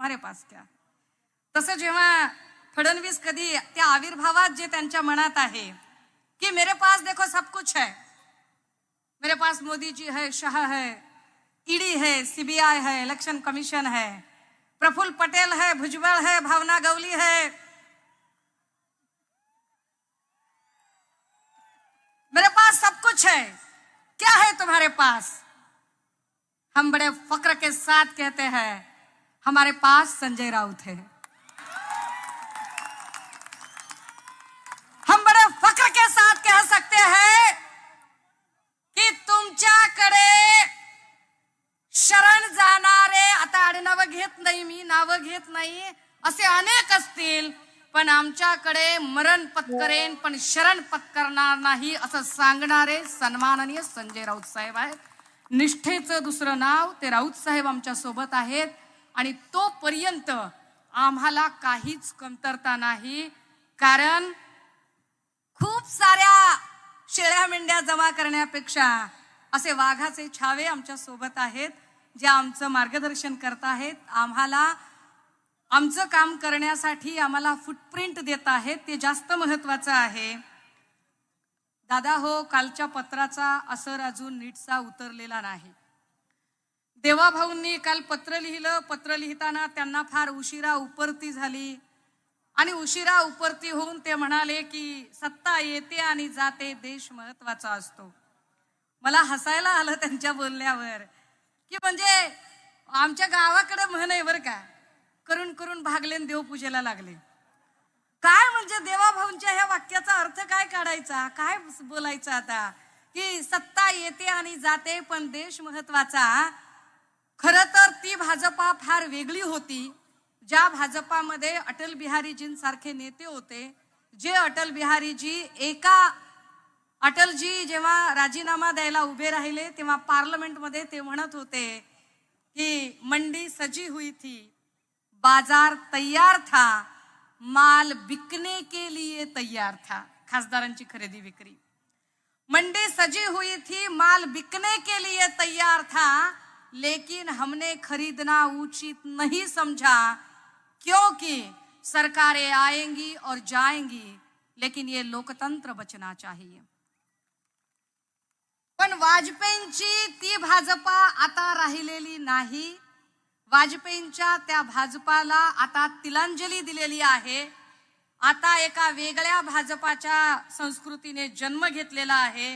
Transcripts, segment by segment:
तुम्हारे पास क्या? तसं जेव्हा फडणवीस कधी त्या आविर्भावात जे त्यांच्या मनात आहे कि मेरे पास देखो सब कुछ है, मेरे पास मोदी जी है, शाह है, ईडी है, सीबीआई है, इलेक्शन कमीशन है, प्रफुल्ल पटेल है, भुजबल है, भावना गवली है, मेरे पास सब कुछ है, क्या है तुम्हारे पास? हम बड़े फक्र के साथ कहते हैं हमारे पास संजय राउत है। हम बड़े फक्र के साथ कह सकते हैं की तुमच्याकडे शरण जाणारे, आता आडनाव घेत नाही मी, नाव घेत नाही, असे अनेक असतील, पण आमच्याकडे मरण पत्करेन पण शरण पत्करणार नाही असं सांगणारे सन्माननीय संजय राऊत साहेब आहेत। निष्ठेचं दुसरं नाव ते राऊत साहेब आमच्या सोबत आहेत आणि तोपर्यंत आम्हाला काहीच कमतरता नाही, कारण खूप साऱ्या शेळ्या मेंढ्या जमा करण्यापेक्षा असे वाघाचे छावे आमच्या सोबत आहेत जे आमचं मार्गदर्शन करत आहेत, आम्हाला आमचं काम करण्यासाठी आम्हाला फुटप्रिंट देत आहेत, ते जास्त महत्त्वाचं आहे। दादा हो, कालच्या पत्राचा असर अजून नीटसा उतरलेला नाही। देवाभाऊंनी काल पत्र लिहिलं, पत्र लिहिताना त्यांना फार उशिरा उपरती झाली आणि उशिरा उपरती होऊन ते म्हणाले की सत्ता येते आणि जाते, देश महत्त्वाचा असतो। मला हसायला आलं त्यांच्या बोलण्यावर की म्हणजे आमच्या गावाकडे म्हण आहे बरं का, करून करून भागलेन देव पूजेला लागले। काय म्हणजे देवाभाऊंच्या ह्या वाक्याचा अर्थ काय काढायचा, काय बोलायचं आता की सत्ता येते आणि जाते पण देश महत्त्वाचा। खरं तर ती भाजपा फार वेगळी होती, ज्या भाजपामध्ये अटल बिहारीजींसारखे नेते होते, जे अटल बिहारीजी अटलजी जेव्हा राजीनामा द्यायला उभे राहिले तेव्हा पार्लमेंटमध्ये ते म्हणत होते की मंडी सजी हुई थी, बाजार तैयार था, माल बिकने के लिए तैयार था। खासदारांची खरेदी विक्री, मंडी सजी हुई थी, माल बिकने के लिए तैयार था, लेकिन हमने खरीदना उचित नहीं समझा क्योंकि सरकारें आएंगी और जाएंगी, लेकिन ये लोकतंत्र बचना चाहिए। पण वाजपेयींची ती भाजपा आता राहिलेली नाही, वाजपेयींच्या त्या भाजपाला आता तिलांजली दिलेली आहे। आता एका वेगळ्या भाजपाच्या संस्कृतीने जन्म घेतलेला आहे।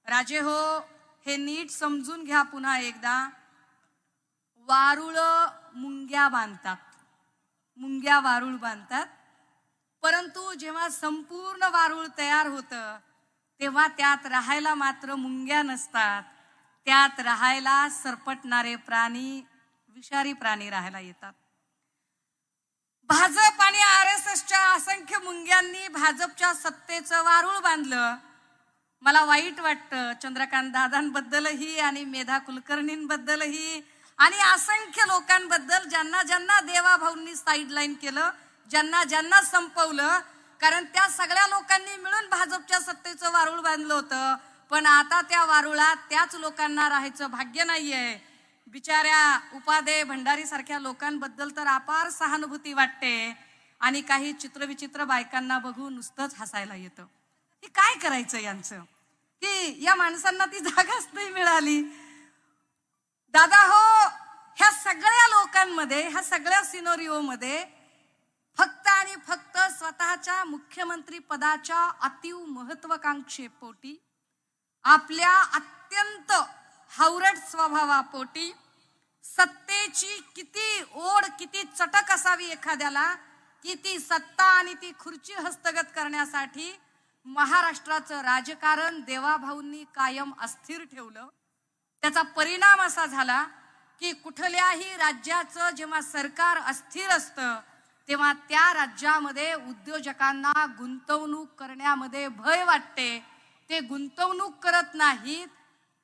राजे हो, हे नीट समजून घ्या पुन्हा एकदा, वारुळ मुंग्या बांधतात, मुंग्या वारुळ बांधतात, परंतु जेव्हा संपूर्ण वारुळ तयार होतं तेव्हा त्यात राहायला मात्र मुंग्या नसतात, त्यात राहायला सरपटणारे प्राणी, विषारी प्राणी राहायला येतात। भाजप आणि आरएसएसच्या असंख्य मुंग्यांनी भाजपच्या सत्तेचं वारुळ बांधलं। मला वाईट वाटतं चंद्रकांत दादांबद्दलही आणि मेधा कुलकर्णींबद्दलही आणि असंख्य लोकांबद्दल ज्यांना ज्यांना देवाभाऊंनी साईडलाईन केलं, ज्यांना ज्यांना संपवलं, कारण त्या सगळ्या लोकांनी मिळून भाजपच्या सत्तेचं वारुळ बांधलं होतं, पण आता त्या वारुळात त्याच लोकांना राहायचं भाग्य नाहीये। बिचाऱ्या उपाध्ये भंडारी सारख्या लोकांबद्दल तर अपार सहानुभूती वाटते आणि काही चित्रविचित्र बायकांना बघून नुसतंच हसायला येतं की काय करायचं यांचं, की या माणसांना ती जागाच नाही मिळाली। दादा हो, ह्या सगळ्या लोकांमध्ये, ह्या सगळ्या सिनोरिओमध्ये फक्त आणि फक्त स्वतःच्या मुख्यमंत्री पदाच्या अतीव महत्वाकांक्षेपोटी, आपल्या अत्यंत हावरट स्वभावापोटी, सत्तेची किती ओढ, किती चटक असावी एखाद्याला की ती सत्ता आणि ती खुर्ची हस्तगत करण्यासाठी महाराष्ट्राचं राजकारण देवाभाऊंनी कायम अस्थिर ठेवलं। त्याचा परिणाम असा झाला की कुठल्याही राज्याचं जेव्हा सरकार अस्थिर असतं तेव्हा त्या राज्यामध्ये उद्योजकांना गुंतवणूक करण्यामध्ये भय वाटते, ते गुंतवणूक करत नाहीत।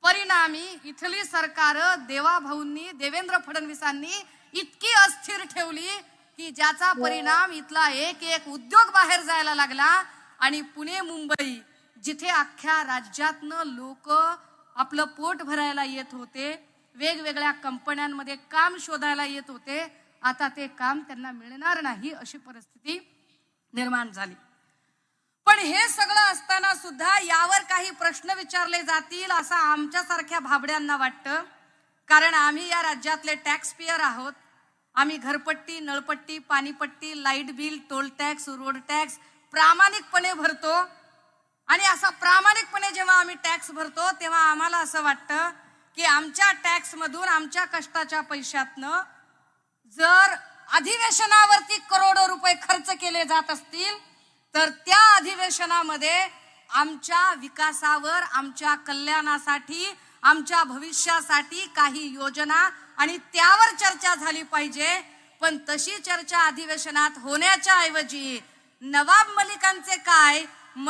परिणामी इथली सरकार देवाभाऊंनी, देवेंद्र फडणवीसांनी इतकी अस्थिर ठेवली की ज्याचा परिणाम इथला एक एक उद्योग बाहेर जायला लागला आणि पुणे मुंबई जिथे अख्ख्या राज्यातनं लोक आपलं पोट भरायला येत होते, वेगवेगळ्या कंपन्यांमध्ये काम शोधायला येत होते, आता ते काम त्यांना मिळणार नाही अशी परिस्थिती निर्माण झाली. पण हे सगळं असताना सुद्धा यावर काही प्रश्न विचारले जातील असं आमच्यासारख्या भाबड्यांना वाटतं. कारण आम्ही या राज्यातले टॅक्स पेयर आहोत. आम्ही घरपट्टी, नळपट्टी, पाणीपट्टी, light bill, toll tax, road tax प्रामाणिकपणे भरतो. आणि असा प्रामाणिकपणे जेव्हा आम्ही टॅक्स भरतो तेव्हा आम्हाला असं वाटतं की आमच्या टॅक्स मधून, आमच्या कष्टाच्या पैशातनं जर अधिवेशनावरती करोडो रुपये खर्च केले जात असतील तर त्या अधिवेशनामध्ये आमच्या विकासावर, आमच्या कल्याणासाठी, आमच्या भविष्यासाठी काही योजना आणि त्यावर चर्चा झाली पाहिजे. पण तशी चर्चा अधिवेशनात होण्याच्या ऐवजी नवाब मलिकांचे काय,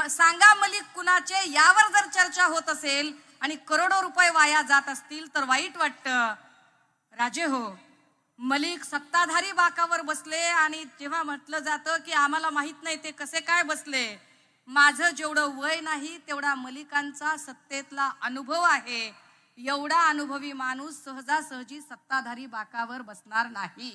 सांगा मलिक कुणाचे, यावर जर चर्चा होत असेल आणि करोडो रुपये वाया जात असतील तर वाईट वाटतं. राजे हो, मलिक सत्ताधारी बाकावर बसले आणि जेव्हा म्हटलं जातं की आम्हाला माहित नाही ते कसे काय बसले, माझं जेवढं वय नाही तेवढा मलिकांचा सत्तेतला अनुभव आहे. एवढा अनुभवी माणूस सहजासहजी सत्ताधारी बाकावर बसणार नाही.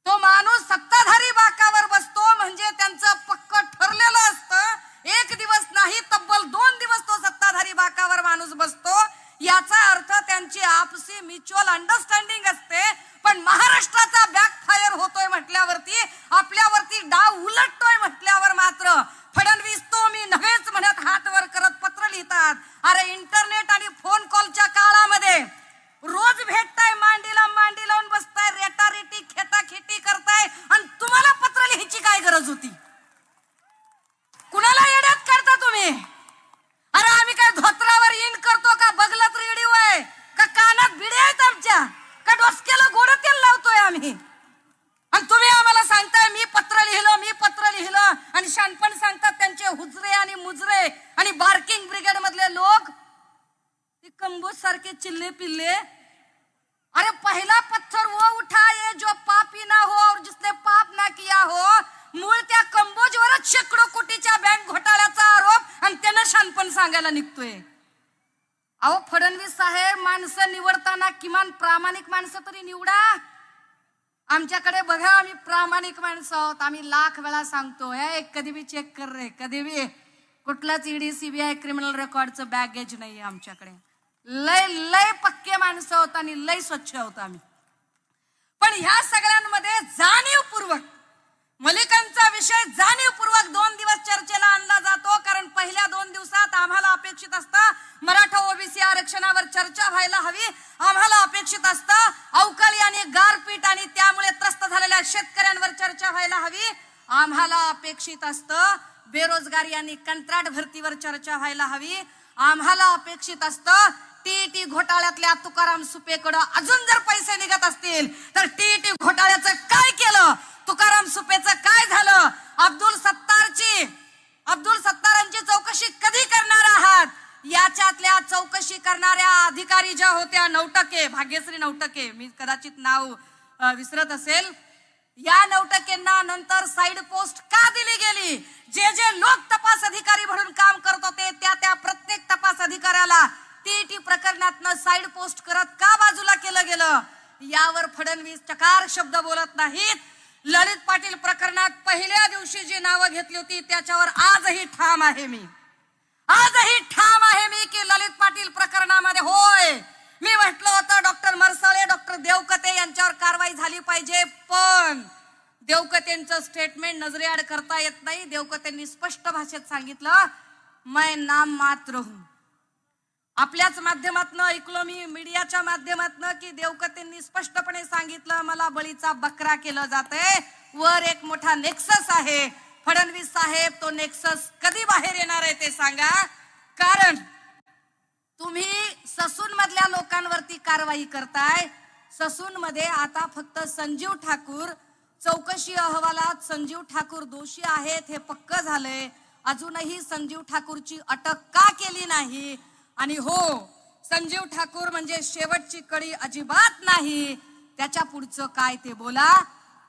तो माणूस सत्ताधारी बाकावर बसतो म्हणजे त्यांचं पक्क ठरलेलं असतं. एक दिवस नाही, तब्बल 2 दिवस तो सत्ताधारी बाकावर माणूस बसतो. याचा अर्थ त्यांची आपसी म्युच्युअल अंडरस्टँडिंग असते. पण महाराष्ट्राचा बॅकफायर होतोय म्हटल्यावरती, आपल्यावरती डाव उलटतोय म्हटल्यावर मात्र फडणवीस तो मी नव्हेच म्हणत हात वर करत पत्र लिहितात. अरे इंटरनेट आणि फोन कॉलच्या काळामध्ये रोज भेटताय, मांडीला मांडी लावून बसताय, रेटारेटी खेटाखेटी करताय आणि तुम्हाला पत्र लिहायची काय गरज होती? कुणाला येड्यात करता तुम्ही? अरे आम्ही काय धोत्रावर इन करतो का? बगलत रेडिओ आहे का? कानात भिडे आहेत आमच्या का? डोसक्याला गोड तेल लावतोय आम्ही? आणि तुम्ही आम्हाला सांगताय मी पत्र लिहिलं, मी पत्र लिहिलं आणि शानपण सांगतात त्यांचे हुजरे आणि मुजरे आणि बार्किंग ब्रिगेड मधले लोक कंबोज सारखे चिल्ले पिल्ले. अरे पहला पत्थर वो उठाए जो पापी ना हो और जिसने पाप ना किया हो. मूळ त्या कंबोजवरच शेकडो कोटीच्या बँक घोटाळ्याचा आरोप आणि त्यानं शानपण सांगायला निघतोय. अहो फडणवीस साहेब, माणसं निवडताना किमान प्रामाणिक माणसं तरी निवडा. आमच्याकडे बघा, आम्ही प्रामाणिक माणसं आहोत. आम्ही लाख वेळा सांगतो, हे कधी बी चेक कर रे, कधी बी कुठलाच ईडी सीबीआय क्रिमिनल रेकॉर्डचं बॅगेज नाहीये आमच्याकडे. लय लय पक्के माणसं होत आणि लय स्वच्छ होत आम्ही. पण ह्या सगळ्यांमध्ये जाणीवपूर्वक मलिकांचा विषय जाणीवपूर्वक 2 दिवस चर्चेला आणला जातो. कारण पहिल्या 2 दिवसात आम्हाला अपेक्षित असतं मराठा ओबीसी आरक्षणावर चर्चा व्हायला हवी. आम्हाला अपेक्षित असतं अवकाळी आणि गारपीट आणि त्यामुळे त्रस्त झालेल्या शेतकऱ्यांवर चर्चा व्हायला हवी. आम्हाला अपेक्षित असतं बेरोजगारी आणि कंत्राट भरतीवर चर्चा व्हायला हवी. आम्हाला अपेक्षित असतं टीईटी घोटाळ्यातल्या तुकाराम सुपेकडे अजून जर पैसे निघत असतील तर टीईटी घोटाळ्याचं काय केलं, तुकाराम सुपेचं काय झालं, अब्दुल सत्तारांची चौकशी कधी करणार आहात, याच्यातल्या चौकशी करणाऱ्या अधिकारी ज्या होत्या नौटके, भाग्यश्री नौटके, मी कदाचित नाव विसरत असेल, या नौटकेंना नंतर साइड पोस्ट का दिली गेली? जे जे लोक तपास अधिकारी म्हणून काम करत होते त्या प्रत्येक तपास अधिकाऱ्याला टीईटी प्रकरणातनं साइड पोस्ट करत का बाजूला केलं गेलं? यावर फडणवीस चकार शब्द बोलत नाहीत. ललित पाटील प्रकरणात पहिल्या दिवशी जी नावं घेतली होती त्याच्यावर आजही ठाम आहे मी. आजही ठाम आहे मी की ललित पाटील प्रकरणामध्ये होय, मी म्हटलं होतं डॉक्टर मरसाळे, डॉक्टर देवकते यांच्यावर कारवाई झाली पाहिजे. पण देवकतेंचं स्टेटमेंट नजरेआड करता येत नाही. देवकतेंनी स्पष्ट भाषेत सांगितलं, मैं नाम मात्र हूं. आपल्याच माध्यमातून ऐकलो मी, मीडियाच्या माध्यमातून, की देवकतेंनी स्पष्टपणे सांगितलं मला बळीचा बकरा केलं जातंय. वर एक मोठा नेक्सस आहे. फडणवीस साहेब, तो नेक्सस कधी बाहेर येणार आहे ते सांगा. कारण तुम्ही ससून मधल्या लोकांवरती कारवाई करताय. ससून मध्ये आता फक्त संजीव ठाकूर, चौकशी अहवालात संजीव ठाकूर दोषी आहेत हे पक्क झालंय. अजूनही संजीव ठाकूरची अटक का केली नाही? आणि हो, संजीव ठाकूर म्हणजे शेवटची कडी अजिबात नाही. त्याच्या पुढचं काय ते बोला.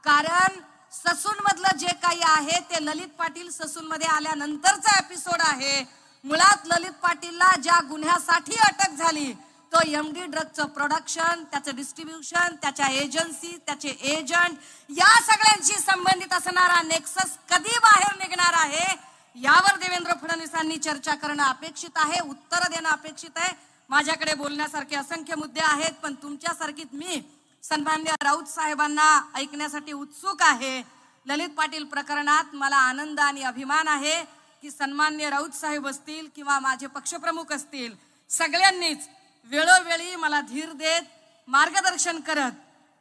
कारण ससून मधलं जे काही आहे ते ललित पाटील ससून मध्ये आल्यानंतरचा एपिसोड आहे. मुळात ललित पाटीलला ज्या गुन्ह्यासाठी अटक झाली तो MD ड्रगचं प्रोडक्शन, त्याचं डिस्ट्रीब्युशन, त्याच्या एजन्सी, त्याचे एजंट, या सगळ्यांशी संबंधित असणारा नेक्सस कधी बाहेर निघणार आहे यावर देवेंद्र फडणवीसांनी चर्चा करणं अपेक्षित आहे, उत्तर देणं अपेक्षित आहे. माझ्याकडे बोलण्यासारखे असंख्य मुद्दे आहेत, पण तुमच्यासारखीच मी सन्माननीय राऊत साहेबांना ऐकण्यासाठी उत्सुक आहे. ललित पाटील प्रकरणात मला आनंद आणि अभिमान आहे की सन्माननीय राऊत साहेब असतील किंवा माझे पक्षप्रमुख असतील, सगळ्यांनीच वेळोवेळी मला धीर देत, मार्गदर्शन करत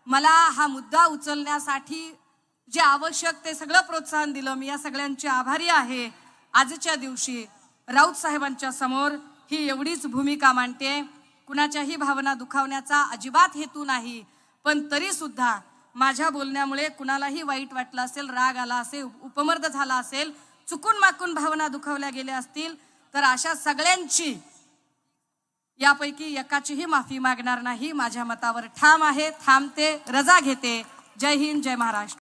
मला हा मुद्दा उचलण्यासाठी जे आवश्यक ते सगळं प्रोत्साहन दिलं. मी या सगळ्यांची आभारी आहे. आजच्या दिवशी राऊत साहेबांच्या समोर ही एवढीच भूमिका मांडते. कुणाच्याही भावना दुखावण्याचा अजिबात हेतू नाही, पण तरी सुद्धा माझ्या बोलण्यामुळे कुणालाही वाईट वाटलं असेल, राग आला असेल, उपमर्द झाला असेल, चुकून माकून भावना दुखावल्या गेल्या असतील, तर अशा सगळ्यांची यापैकी एकाचीही माफी मागणार नाही. माझ्या मतावर ठाम आहे, थांबते, रजा घेते. जय हिंद, जय महाराष्ट्र.